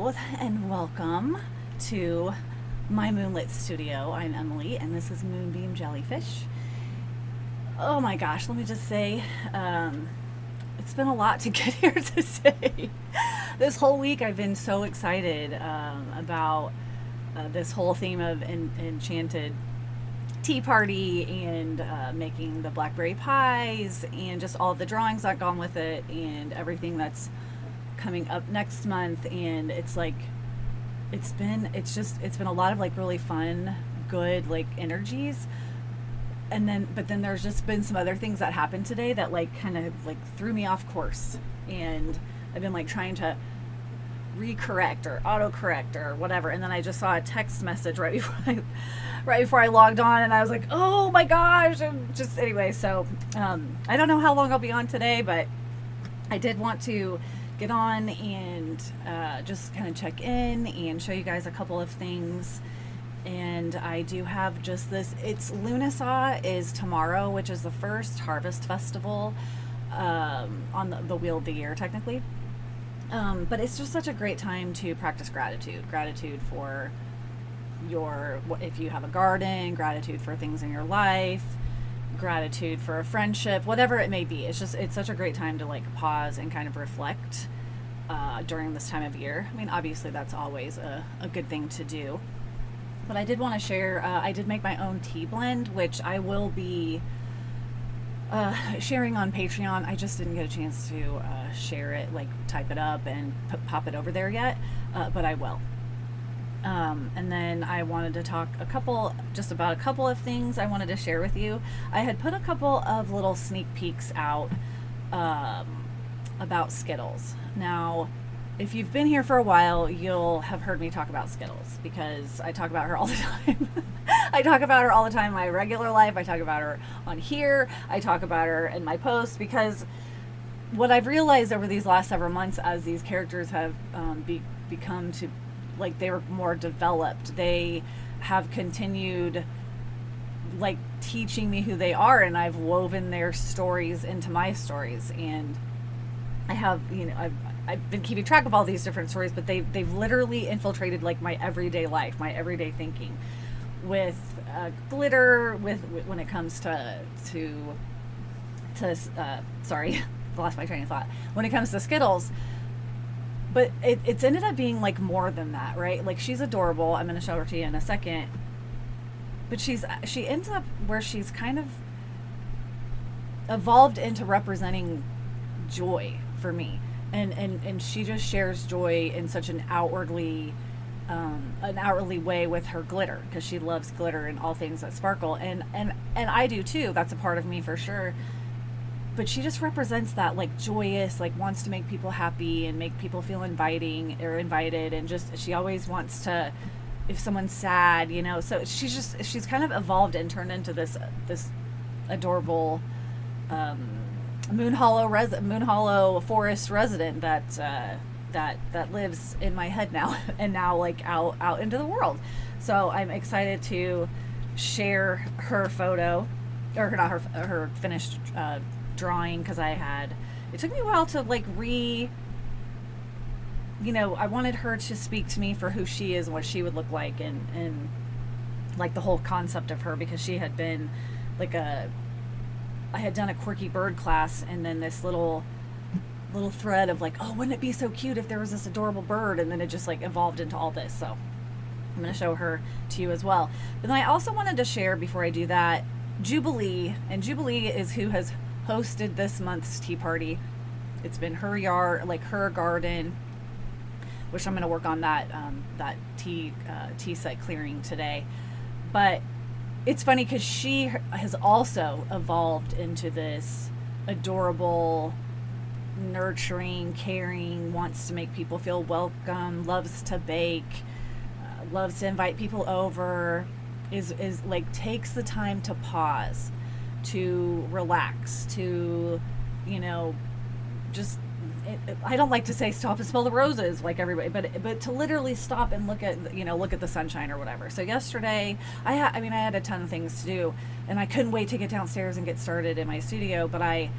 Hello and welcome to my moonlit studio. I'm Emily and this is Moonbeam Jellyfish. Oh my gosh, let me just say, it's been a lot to get here today. This whole week I've been so excited about this whole theme of Enchanted Tea Party and making the blackberry pies and just all the drawings that gone with it and everything that's coming up next month. And it's like it's been a lot of like really fun, good like energies. And then but then there's just been some other things that happened today that like kind of like threw me off course, and I've been like trying to recorrect or autocorrect or whatever, and then I just saw a text message right before I logged on, and I was like, oh my gosh. And just anyway, so I don't know how long I'll be on today, but I did want to get on and just kind of check in and show you guys a couple of things. And I do have just this, it's Luminous is tomorrow, which is the first harvest festival on the wheel of the year technically. But it's just such a great time to practice gratitude for if you have a garden, gratitude for things in your life, gratitude for a friendship, whatever it may be. It's such a great time to like pause and kind of reflect during this time of year. I mean, obviously that's always a good thing to do, but I did want to share, I did make my own tea blend, which I will be sharing on Patreon. I just didn't get a chance to share it, like type it up and pop it over there yet, but I will. And then I wanted to talk about a couple of things I wanted to share with you. I had put a couple of little sneak peeks out about Skittles. Now, if you've been here for a while, you'll have heard me talk about Skittles because I talk about her all the time. I talk about her all the time in my regular life. I talk about her on here. I talk about her in my posts, because what I've realized over these last several months, as these characters have become to, like, they're more developed, they have continued like teaching me who they are, and I've woven their stories into my stories. And I have, I've been keeping track of all these different stories, but they've literally infiltrated like my everyday life, my everyday thinking, with glitter, with when it comes to sorry, lost my train of thought. When it comes to Skittles, but it's ended up being like more than that, right? Like, she's adorable. I'm going to show her to you in a second, but she ends up where she's kind of evolved into representing joy for me. And she just shares joy in such an outwardly way with her glitter, because she loves glitter and all things that sparkle, and I do too. That's a part of me for sure. But she just represents that like joyous, like wants to make people happy and make people feel inviting or invited, and just she always wants to, if someone's sad, so she's kind of evolved and turned into this adorable Moon Hollow forest resident that lives in my head now, and now like out into the world. So I'm excited to share her photo, or not her finished drawing, because it took me a while to like I wanted her to speak to me for who she is and what she would look like, and like the whole concept of her, because she had been like I had done a quirky bird class, and then this little thread of like, oh, wouldn't it be so cute if there was this adorable bird, and then it just like evolved into all this. So I'm going to show her to you as well. But then I also wanted to share, before I do that, Jubilee. And Jubilee is who has hosted this month's tea party. It's been her yard, like her garden, which I'm going to work on that tea set clearing today. But it's funny because she has also evolved into this adorable, nurturing, caring, wants to make people feel welcome, loves to bake, loves to invite people over, is like takes the time to pause, to relax, to just I don't like to say stop and smell the roses like everybody, but to literally stop and look at the sunshine or whatever. So yesterday I had a ton of things to do, and I couldn't wait to get downstairs and get started in my studio, but I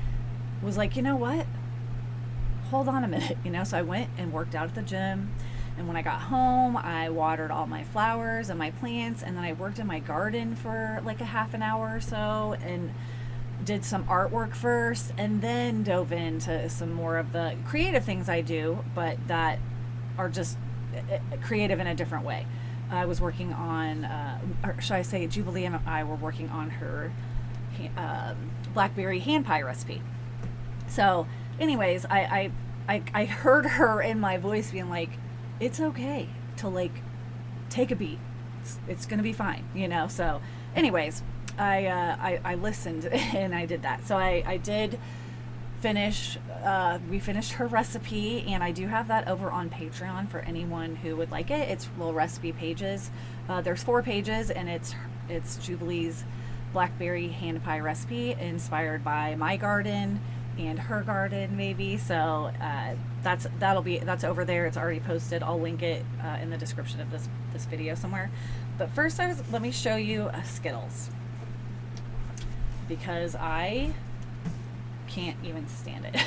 was like, you know what? Hold on a minute, so I went and worked out at the gym, And when I got home, I watered all my flowers and my plants, and then I worked in my garden for like a half an hour or so and did some artwork first, and then dove into some more of the creative things I do, but that are just creative in a different way. I was working on, or should I say, Jubilee and I were working on her blackberry hand pie recipe. So, anyways, I heard her in my voice being like, "It's okay to like take a beat. It's gonna be fine," you know. So, anyways, I listened and I did that. So I did finish. We finished her recipe, and I do have that over on Patreon for anyone who would like it. It's little recipe pages. There's 4 pages, and it's Jubilee's blackberry hand pie recipe inspired by my garden and her garden, maybe. So that's over there. It's already posted. I'll link it in the description of this video somewhere. But first, let me show you Skittles, because I can't even stand it.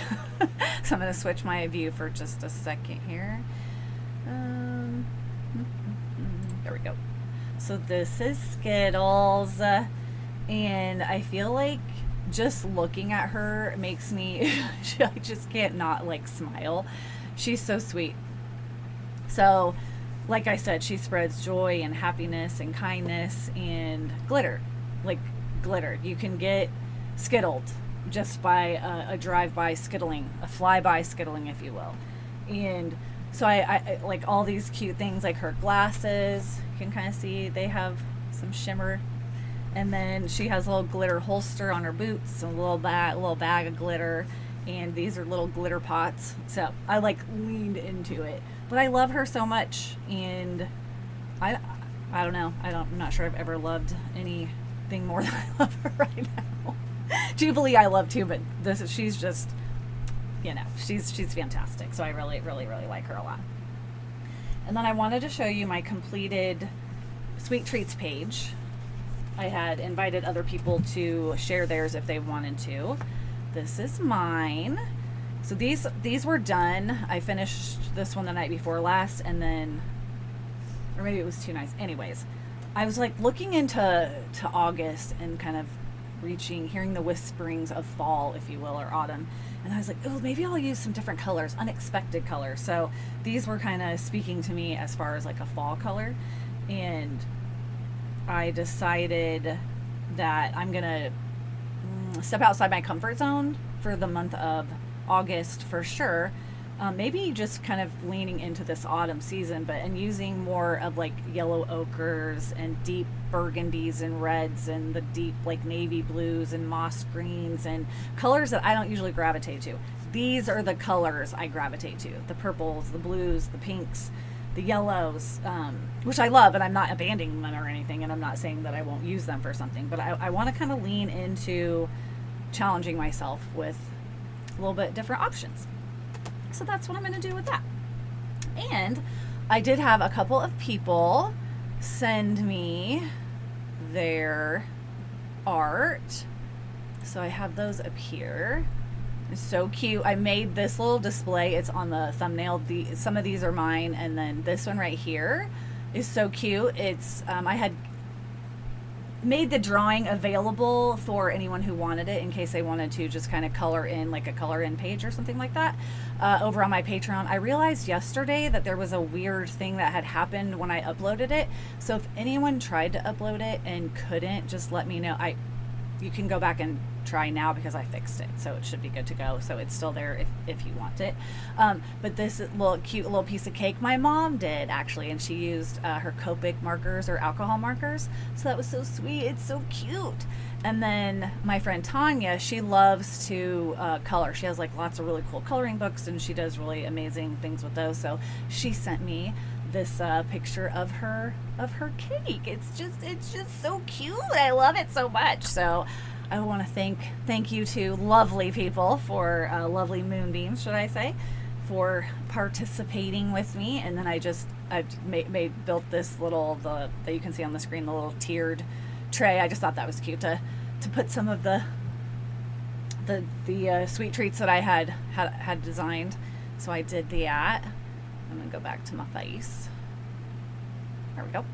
So I'm going to switch my view for just a second here. There we go. So this is Skittles, and I feel like just looking at her makes me, I just can't not like smile. She's so sweet. So, like I said, she spreads joy and happiness and kindness and glitter. Like glitter. You can get skittled just by a drive-by skittling, a fly-by skittling, if you will. And so I like all these cute things, like her glasses. You can kind of see they have some shimmer. And then she has a little glitter holster on her boots, and a little bag of glitter, and these are little glitter pots. So I like leaned into it, but I love her so much, and I don't know. I'm not sure I've ever loved anything more than I love her right now. Jubilee I love too, but she's just, you know, she's fantastic. So I really like her a lot. And then I wanted to show you my completed sweet treats page. I had invited other people to share theirs if they wanted to. This is mine. So these were done. I finished this one the night before last, and then, or maybe it was 2 nights. Anyways, I was like looking into August and kind of hearing the whisperings of fall, if you will, or autumn. And I was like, oh, maybe I'll use some different colors, unexpected colors. So these were kind of speaking to me as far as like a fall color. And I decided that I'm gonna step outside my comfort zone for the month of August for sure. Maybe just kind of leaning into this autumn season, and using more of like yellow ochres and deep burgundies and reds and the deep like navy blues and moss greens and colors that I don't usually gravitate to. These are the colors I gravitate to: the purples, the blues, the pinks, the yellows, which I love, and I'm not abandoning them or anything, and I'm not saying that I won't use them for something, but I want to kind of lean into challenging myself with a little bit different options. So that's what I'm going to do with that. And I did have a couple of people send me their art. So I have those up here. It's so cute. I made this little display. It's on the thumbnail. Some of these are mine, and then this one right here is so cute. It's I had made the drawing available for anyone who wanted it, in case they wanted to just kind of color in, like a color in page or something like that, over on my Patreon. I realized yesterday that there was a weird thing that had happened when I uploaded it. So if anyone tried to upload it and couldn't, just let me know. You can go back and try now, because I fixed it, so it should be good to go. So it's still there if you want it. But this cute little piece of cake my mom did, actually, and she used her Copic markers, or alcohol markers. So that was so sweet. It's so cute. And then my friend Tanya, she loves to color. She has like lots of really cool coloring books, and she does really amazing things with those. So she sent me this picture of her cake. It's just so cute. I love it so much. So I want to thank you to lovely people for lovely Moonbeams, should I say, for participating with me. And then I built this little, that you can see on the screen, the little tiered tray. I just thought that was cute to put some of the sweet treats that I had designed. So I did that. I'm gonna go back to my face. There we go.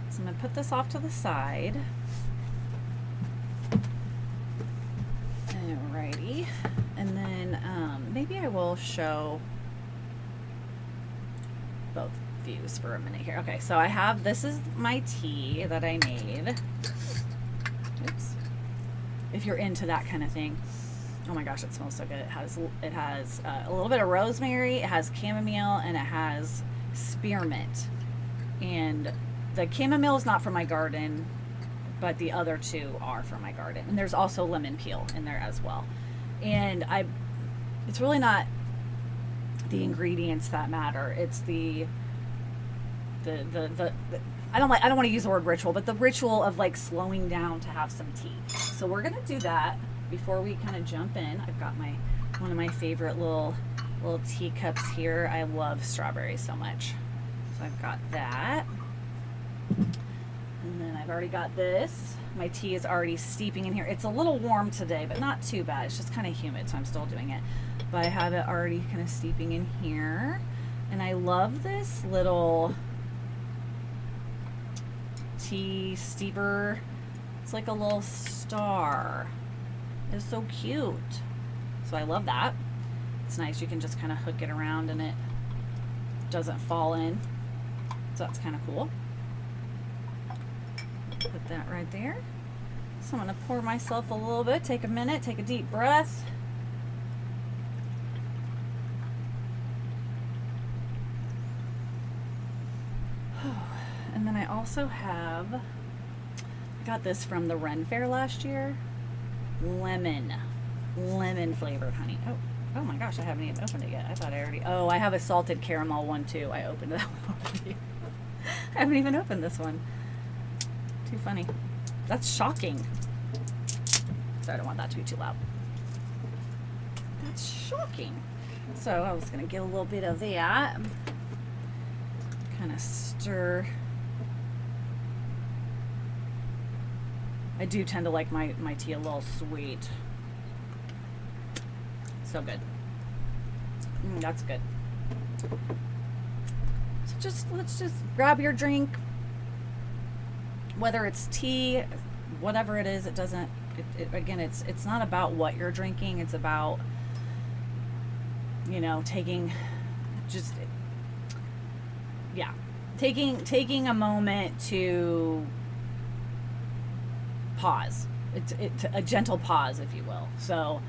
So I'm gonna put this off to the side. Alrighty. And then maybe I will show both views for a minute here. Okay, so I have, this is my tea that I made. Oops. If you're into that kind of thing. Oh my gosh, it smells so good. It has a little bit of rosemary, it has chamomile, and it has spearmint. And the chamomile is not from my garden, but the other two are from my garden. And there's also lemon peel in there as well. And it's really not the ingredients that matter. It's the I don't want to use the word ritual, but the ritual of like slowing down to have some tea. So we're gonna do that before we kind of jump in. I've got one of my favorite little teacups here. I love strawberries so much. So I've got that. And then I've already got this. My tea is already steeping in here. It's a little warm today, but not too bad. It's just kind of humid, so I'm still doing it. But I have it already kind of steeping in here. And I love this little tea steeper. It's like a little star. It's so cute. So I love that. It's nice. You can just kind of hook it around and it doesn't fall in. So that's kind of cool. Put that right there. So I'm going to pour myself a little bit. Take a minute. Take a deep breath. And then I also have, I got this from the Ren Fair last year. Lemon flavored honey. Oh my gosh, I haven't even opened it yet. I thought I already, oh, I have a salted caramel one too. I opened that one already. I haven't even opened this one. Too funny. That's shocking. So I don't want that to be too loud. That's shocking. So I was gonna get a little bit of that. Kind of stir. I do tend to like my tea a little sweet. So good. That's good. So let's just grab your drink. Whether it's tea, whatever it is, it doesn't. Again, it's not about what you're drinking. It's about, you know, taking a moment to pause. It's a gentle pause, if you will. So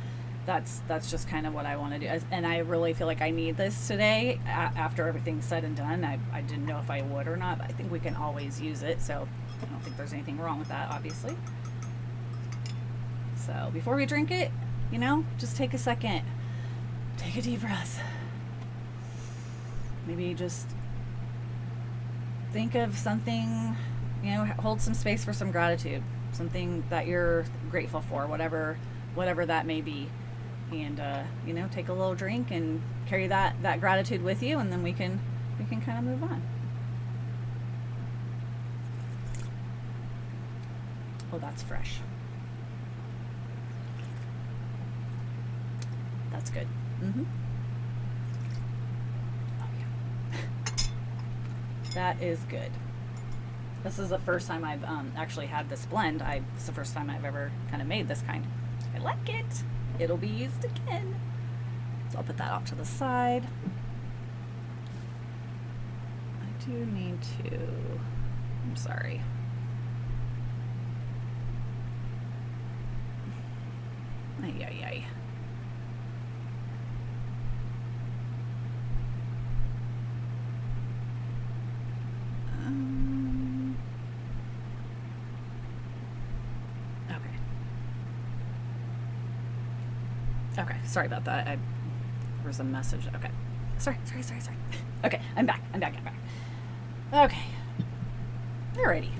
that's just kind of what I want to do. And I really feel like I need this today after everything's said and done. I didn't know if I would or not, but I think we can always use it. So I don't think there's anything wrong with that, obviously. So before we drink it, you know, just take a second. Take a deep breath. Maybe just think of something, you know, hold some space for some gratitude. Something that you're grateful for, whatever that may be. And you know, take a little drink and carry that gratitude with you, and then we can kind of move on. Oh, that's fresh. That's good. Oh yeah. That is good. This is the first time I've actually had this blend. It's the first time I've ever kind of made this kind. I like it. It'll be used again. So I'll put that off to the side. I do need to, I'm sorry. Ay, ay, ay. Okay, sorry about that. There was a message. Okay. Sorry. Okay, I'm back. Okay. Alrighty.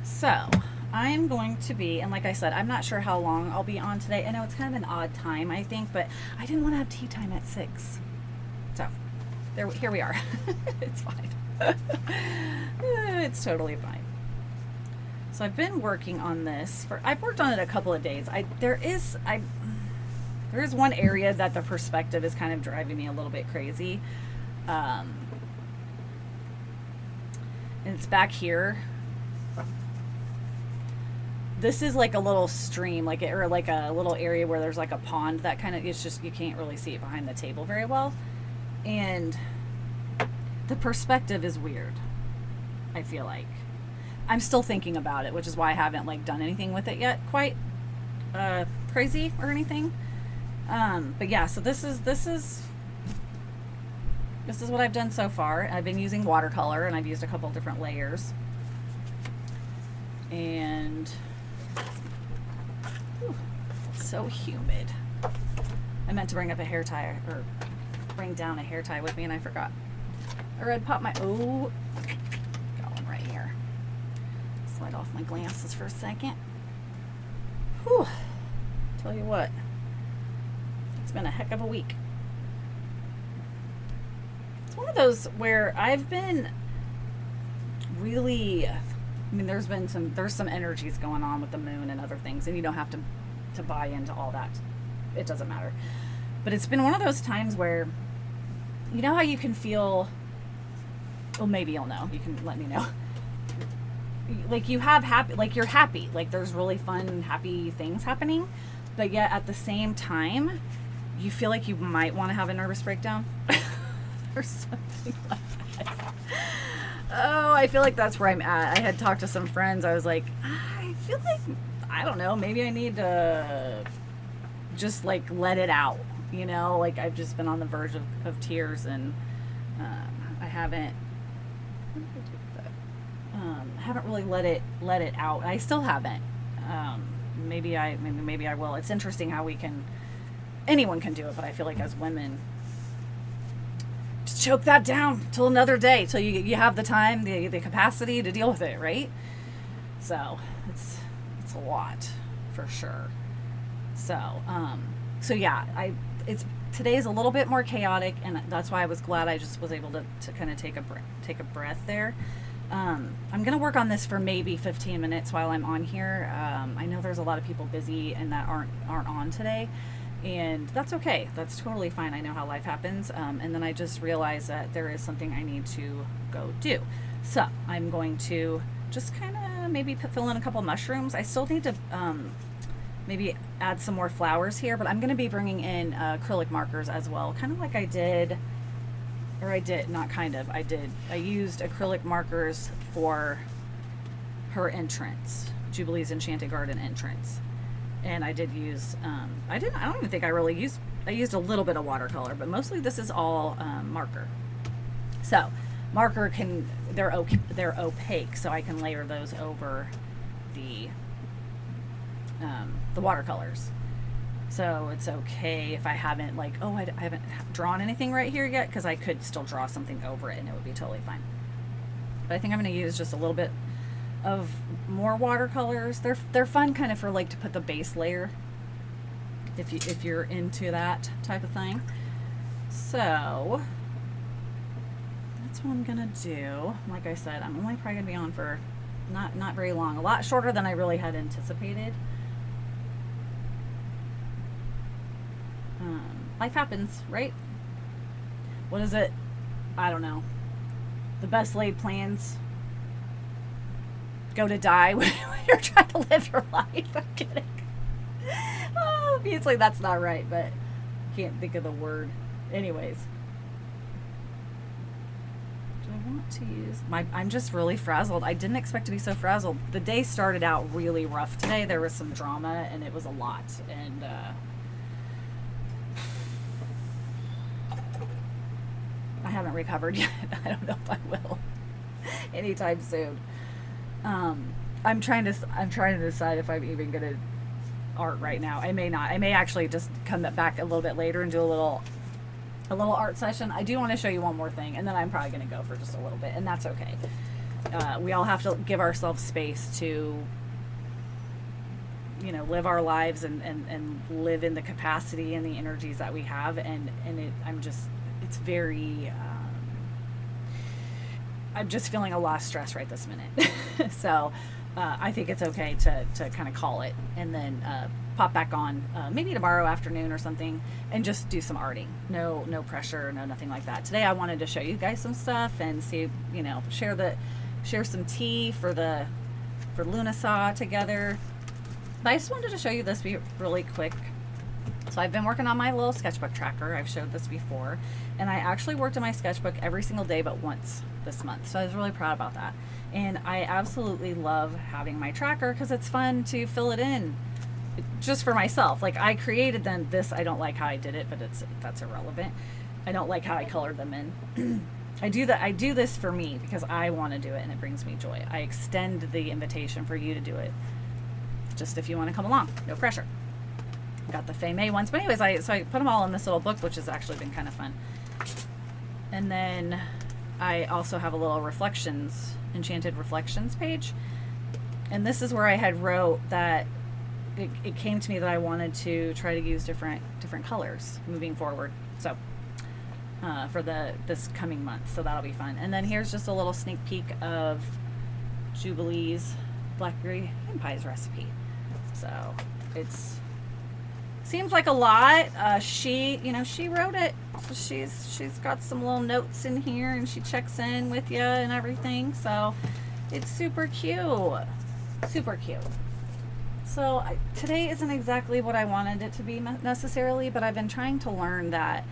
So, I'm going to be, and like I said, I'm not sure how long I'll be on today. I know it's kind of an odd time, I think, but I didn't want to have tea time at 6. So, here we are. It's fine. It's totally fine. So I've been working on this I've worked on it a couple of days. There is one area that the perspective is kind of driving me a little bit crazy. And it's back here. This is like a little stream, like or like a little area where there's like a pond that kind of, it's just, you can't really see it behind the table very well. And the perspective is weird, I feel like. I'm still thinking about it, which is why I haven't like done anything with it yet, quite crazy or anything. But yeah, so this is what I've done so far. I've been using watercolor, and I've used a couple different layers. And whew, it's so humid. I meant to bring up a hair tie, or bring down a hair tie with me, and I forgot. Or I'd pop my, oh, got one right here. Slide off my glasses for a second. Whew. Tell you what, it's been a heck of a week. It's one of those where I've been really, I mean, there's some energies going on with the moon and other things, and you don't have to buy into all that. It doesn't matter. But it's been one of those times where, you know how you can feel, well, maybe you'll know, you can let me know. Like you have happy, like you're happy, like there's really fun, happy things happening, but yet at the same time, you feel like you might want to have a nervous breakdown or something like that. Oh, I feel like that's where I'm at. I had talked to some friends. I was like, I feel like, I don't know, maybe I need to just like let it out, you know, like I've just been on the verge of tears, and I haven't really let it out. I still haven't. Maybe I will. It's interesting how anyone can do it, but I feel like as women, just choke that down till another day, till you have the time, the capacity to deal with it, right? So it's a lot for sure. So yeah, today's a little bit more chaotic, and that's why I was glad I just was able to kind of take a breath there. I'm going to work on this for maybe 15 minutes while I'm on here. I know there's a lot of people busy and that aren't on today, and that's okay. That's totally fine. I know how life happens. And then I just realized that there is something I need to go do. So I'm going to just kind of maybe fill in a couple mushrooms. I still need to maybe add some more flowers here, but I'm going to be bringing in acrylic markers as well, kind of like I did. I used acrylic markers for her entrance, Jubilee's Enchanted Garden entrance. And I did use, I don't even think I used a little bit of watercolor, but mostly this is all marker. So marker they're opaque, so I can layer those over the watercolors. So it's okay if I haven't I haven't drawn anything right here yet, because I could still draw something over it and it would be totally fine. But I think I'm going to use just a little bit of more watercolors. They're fun kind of for like to put the base layer if you're into that type of thing. So that's what I'm going to do. Like I said, I'm only probably going to be on for not very long. A lot shorter than I really had anticipated. Life happens, right? What is it? I don't know. The best laid plans go to die when you're trying to live your life. I'm kidding. Oh, obviously that's not right, but can't think of the word. Anyways. Do I want to use I'm just really frazzled. I didn't expect to be so frazzled. The day started out really rough today. There was some drama and it was a lot. And I haven't recovered yet. I don't know if I will anytime soon. I'm trying to decide if I'm even gonna art right now. I may not. I may actually just come back a little bit later and do a little art session. I do want to show you one more thing, and then I'm probably gonna go for just a little bit, and that's okay. We all have to give ourselves space to, live our lives and live in the capacity and the energies that we have, and it's very, I'm just feeling a lot of stress right this minute. So I think it's okay to kind of call it and then pop back on maybe tomorrow afternoon or something and just do some arting. No pressure, nothing like that. Today I wanted to show you guys some stuff and see, you know, share some tea for Luminous together. But I just wanted to show you this really quick. So I've been working on my little sketchbook tracker. I've showed this before, and I actually worked in my sketchbook every single day but once this month. So I was really proud about that. And I absolutely love having my tracker because it's fun to fill it in just for myself. Like, I created them. This, I don't like how I did it, but that's irrelevant. I don't like how I colored them in. I do this for me because I want to do it and it brings me joy. I extend the invitation for you to do it. Just if you want to come along, no pressure. Got the Fay May ones, but anyways, so I put them all in this little book, which has actually been kind of fun. And then I also have a little reflections, Enchanted Reflections page, and this is where I had wrote that it came to me that I wanted to try to use different colors moving forward. So for this coming month, so that'll be fun. And then here's just a little sneak peek of Jubilee's blackberry ham pies recipe. So it's seems like a lot. She wrote it. So she's got some little notes in here, and she checks in with you and everything. So it's super cute, super cute. So today isn't exactly what I wanted it to be necessarily, but I've been trying to learn that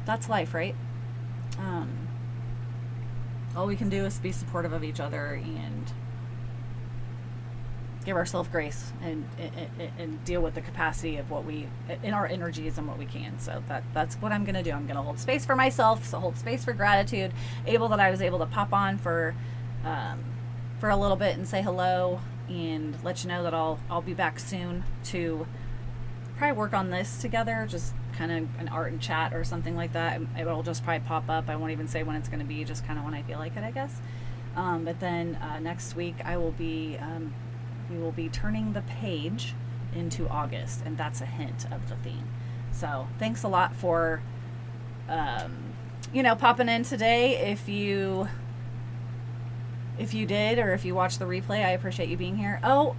that's life, right? All we can do is be supportive of each other and give ourselves grace and deal with the capacity of what we in our energies and what we can. So that's what I'm gonna do. I'm gonna hold space for myself, so hold space for gratitude. That I was able to pop on for a little bit and say hello and let you know that I'll be back soon to probably work on this together, just kind of an art and chat or something like that. It'll just probably pop up. I won't even say when it's going to be, just kind of when I feel like it, I guess. But then next week we will be turning the page into August, and that's a hint of the theme. So thanks a lot for popping in today. If you did, or if you watched the replay, I appreciate you being here. Oh,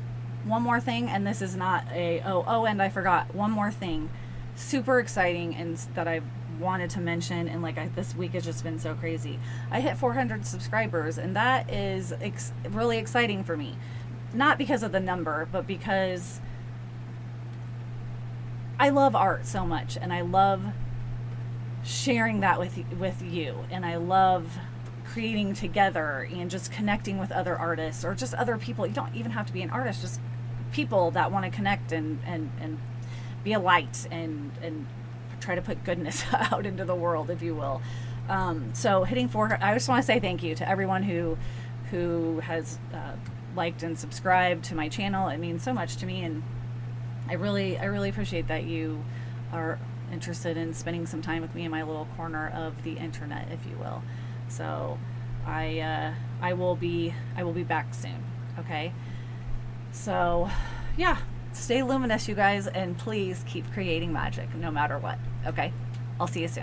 one more thing, and this is not and I forgot one more thing, super exciting, and that I wanted to mention, and this week has just been so crazy. I hit 400 subscribers, and that is really exciting for me. Not because of the number, but because I love art so much, and I love sharing that with you, and I love creating together and just connecting with other artists or just other people. You don't even have to be an artist, just people that want to connect and be a light and try to put goodness out into the world, if you will. So hitting 400, I just want to say thank you to everyone who has liked and subscribed to my channel. It means so much to me, and I really appreciate that you are interested in spending some time with me in my little corner of the internet, if you will. So I will be back soon. Okay, so yeah, stay luminous, you guys, and please keep creating magic no matter what. Okay, I'll see you soon.